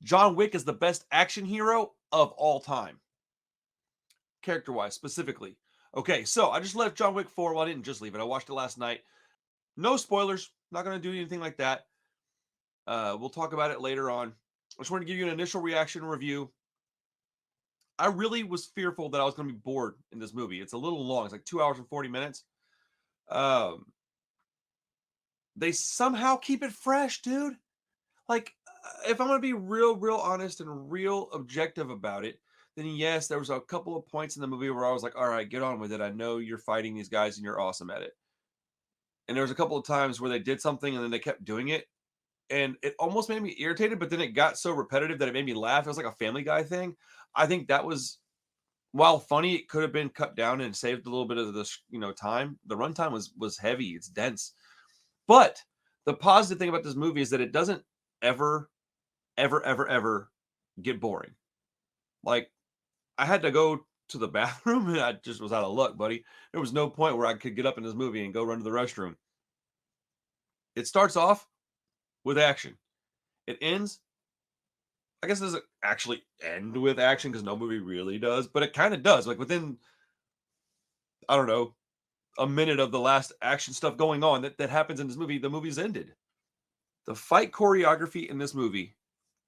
John Wick is the best action hero of all time, character-wise, specifically. Okay, so I just left John Wick 4. Well, I didn't just leave it. I watched it last night. No spoilers. Not going to do anything like that. We'll talk about it later on. I just wanted to give you an initial reaction review. I really was fearful that I was going to be bored in this movie. It's a little long. It's like 2 hours and 40 minutes. Um, they somehow keep it fresh, dude. Like, if I'm going to be real honest and real objective about it, then yes, there was a couple of points in the movie where I was like, all right, get on with it. I know you're fighting these guys and you're awesome at it. And there was a couple of times where they did something and then they kept doing it. And it almost made me irritated, but then it got so repetitive that it made me laugh. It was like a Family Guy thing. I think that was, while funny, it could have been cut down and saved a little bit of this, time. The runtime was heavy. It's dense. But the positive thing about this movie is that it doesn't ever, ever get boring. Like, I had to go to the bathroom and I just was out of luck, buddy. There was no point where I could get up in this movie and go run to the restroom. It starts off with action. It ends, I guess it doesn't actually end with action because no movie really does, but it kind of does. Like within, I don't know, a minute of the last action stuff going on that happens in this movie, the movie's ended. The fight choreography in this movie,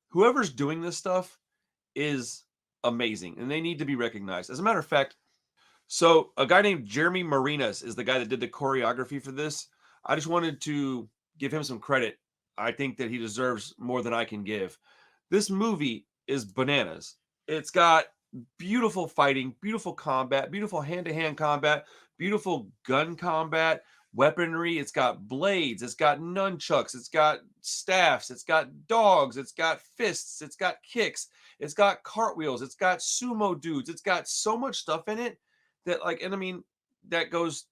whoever's doing this stuff is amazing and they need to be recognized. As a matter of fact, so a guy named Jeremy Marinas is the guy that did the choreography for this. I just wanted to give him some credit. I think that he deserves more than I can give. This movie is bananas. It's got beautiful fighting, beautiful combat, beautiful hand-to-hand combat, beautiful gun combat, weaponry. It's got blades, it's got nunchucks, it's got staffs, it's got dogs, it's got fists, it's got kicks, it's got cartwheels, it's got sumo dudes. It's got so much stuff in it that, like, and I mean, that goes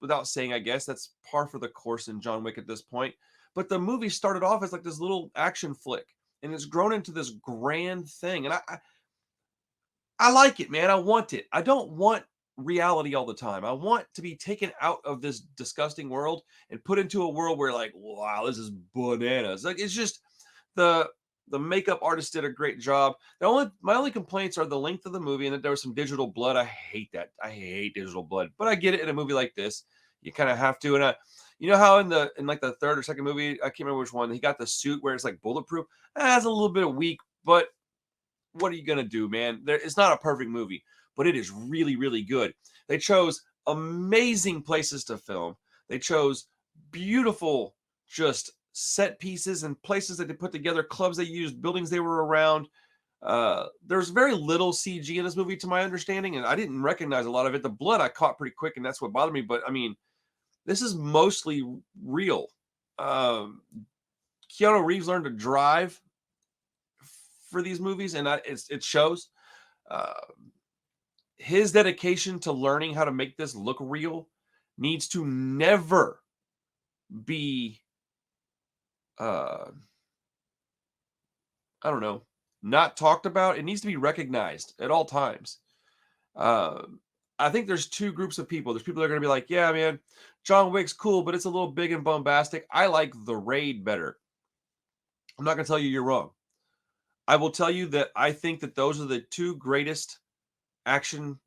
without saying, I guess. That's par for the course in John Wick at this point. But the movie started off as like this little action flick, and it's grown into this grand thing. And I like it, man. I want it. I don't want reality all the time. I want to be taken out of this disgusting world and put into a world where, like, wow, this is bananas. Like, it's just the makeup artist did a great job. My only complaints are the length of the movie and that there was some digital blood. I hate that. I hate digital blood, but I get it in a movie like this. You kind of have to. And you know how in like the third or second movie, I can't remember which one, he got the suit where it's like bulletproof. That's a little bit weak, but what are you gonna do, man? It's not a perfect movie, but it is really good. They chose amazing places to film. They chose beautiful, just set pieces and places that they put together, clubs they used, buildings they were around. There's very little CG in this movie, to my understanding, and I didn't recognize a lot of it. The blood I caught pretty quick, and that's what bothered me. But I mean, this is mostly real. Um, Keanu Reeves learned to drive for these movies, and it shows. Uh, his dedication to learning how to make this look real needs to never be, I don't know, not talked about. It needs to be recognized at all times. I think there's two groups of people. There's people that are going to be like, yeah, man, John Wick's cool, but it's a little big and bombastic. I like The Raid better. I'm not going to tell you you're wrong. I will tell you that I think that those are the two greatest action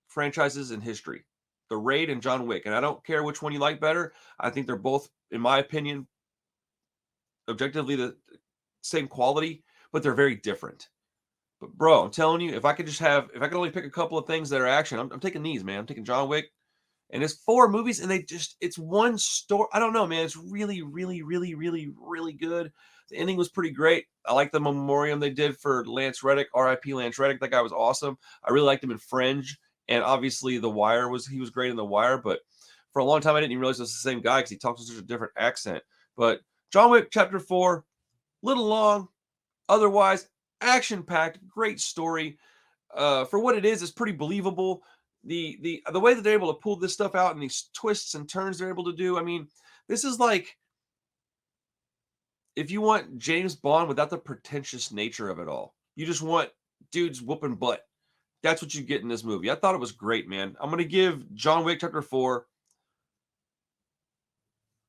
franchises in history, The Raid and John Wick. And I don't care which one you like better. I think they're both, in my opinion, objectively the same quality, but they're very different. But bro, I'm telling you, if I could only pick a couple of things that are action, I'm taking these, man. I'm taking John Wick. And it's 4 movies, and it's one story. I don't know, man. It's really good. The ending was pretty great. I like the memoriam they did for Lance Reddick, R.I.P. Lance Reddick. That guy was awesome. I really liked him in Fringe, and obviously The Wire he was great in The Wire. But for a long time, I didn't even realize it was the same guy because he talks with such a different accent. But John Wick Chapter 4, little long, otherwise action-packed, great story. For what it is, it's pretty believable. The way that they're able to pull this stuff out and these twists and turns they're able to do. I mean, this is like if you want James Bond without the pretentious nature of it all. You just want dudes whooping butt. That's what you get in this movie. I thought it was great, man. I'm going to give John Wick Chapter 4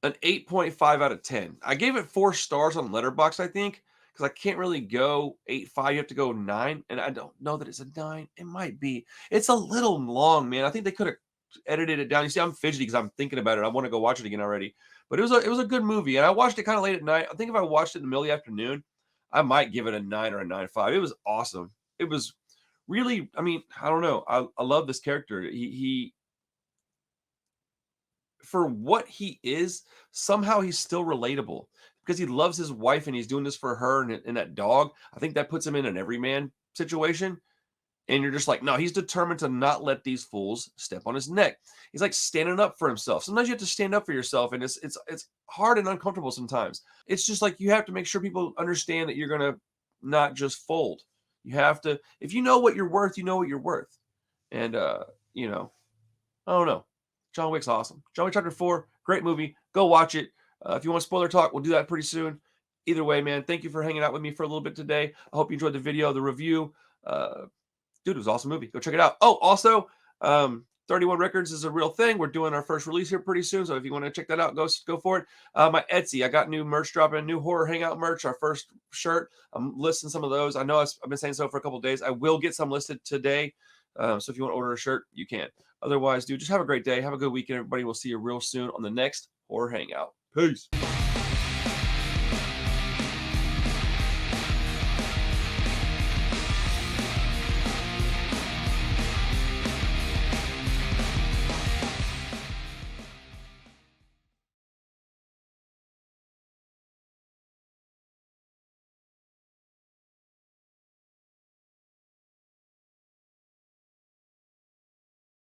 an 8.5 out of 10. I gave it 4 stars on Letterboxd, I think, because I can't really go 8.5. You have to go 9, and I don't know that it's a 9. It might be. It's a little long, man. I think they could have edited it down. You see, I'm fidgety because I'm thinking about it. I want to go watch it again already. But it was a good movie, and I watched it kind of late at night. I think if I watched it in the middle of the afternoon, I might give it a 9 or a 9.5. It was awesome. It was really, I mean, I don't know. I love this character. He for what he is, somehow he's still relatable because he loves his wife and he's doing this for her and that dog. I think that puts him in an everyman situation. And you're just like, no, he's determined to not let these fools step on his neck. He's like standing up for himself. Sometimes you have to stand up for yourself, and it's hard and uncomfortable sometimes. It's just like you have to make sure people understand that you're gonna not just fold. You have to, if you know what you're worth, you know what you're worth. And you know, I don't know. John Wick's awesome. John Wick Chapter 4, great movie. Go watch it. If you want spoiler talk, we'll do that pretty soon. Either way, man, thank you for hanging out with me for a little bit today. I hope you enjoyed the video, the review. Dude, it was an awesome movie. Go check it out. Oh, also, 31 Records is a real thing. We're doing our first release here pretty soon. So if you want to check that out, go for it. My Etsy, I got new merch dropping, new Horror Hangout merch, our first shirt. I'm listing some of those. I know I've been saying so for a couple of days. I will get some listed today. So if you want to order a shirt, you can. Otherwise, dude, just have a great day. Have a good weekend, everybody. We'll see you real soon on the next Horror Hangout. Peace.